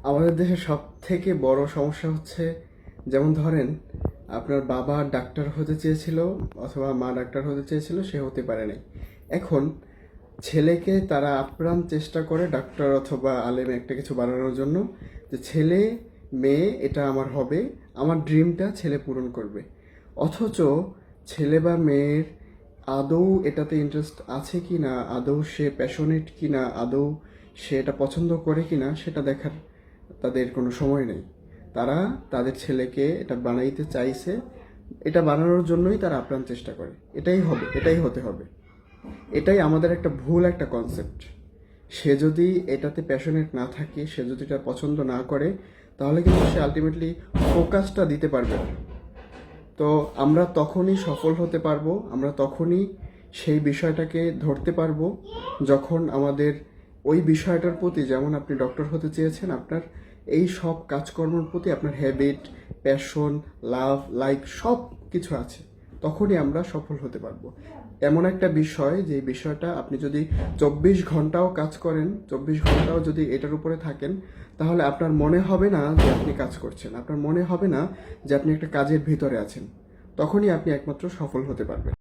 আমাদের দেশে সব থেকে বড় সমস্যা হচ্ছে, যেমন ধরেন আপনার বাবা ডাক্তার হতে চেয়েছিল অথবা মা ডাক্তার হতে চেয়েছিল, সে হতে পারে নাই। এখন ছেলেকে তারা আপ্রাণ চেষ্টা করে ডাক্তার অথবা আলেম একটা কিছু বানানোর জন্য, যে ছেলে মেয়ে এটা আমার হবে, আমার ড্রিমটা ছেলে পূরণ করবে। অথচ ছেলে বা মেয়ের আদৌ এটাতে ইন্টারেস্ট আছে কি না, আদৌ সে প্যাশনেট কি না, আদৌ সে এটা পছন্দ করে কি না, সেটা দেখার তাদের কোনো সময় নেই। তারা তাদের ছেলেকে এটা বানাইতে চাইছে, এটা বানানোর জন্যই তারা আপ্রাণ চেষ্টা করে। এটাই হবে, এটাই হতে হবে। এটাই আমাদের একটা ভুল একটা কনসেপ্ট। সে যদি এটাতে প্যাশনেট না থাকে, সে যদি এটা পছন্দ না করে, তাহলে কিন্তু সে আলটিমেটলি ফোকাসটা দিতে পারবে না। তো আমরা তখনই সফল হতে পারবো, আমরা তখনই সেই বিষয়টাকে ধরতে পারবো, যখন আমাদের ওই বিষয়টার প্রতি, যেমন আপনি ডক্টর হতে চেয়েছেন, আপনার এই সব কাজকর্মের প্রতি আপনার হ্যাবিট, প্যাশন, লাভ, লাইক সব কিছু আছে, তখনই আমরা সফল হতে পারবো। এমন একটা বিষয়, যে বিষয়টা আপনি যদি 24 ঘন্টাও কাজ করেন, 24 ঘন্টাও যদি এটার উপরে থাকেন, তাহলে আপনার মনে হবে না যে আপনি কাজ করছেন, আপনার মনে হবে না যে আপনি একটা কাজের ভিতরে আছেন। তখনই আপনি একমাত্র সফল হতে পারবেন।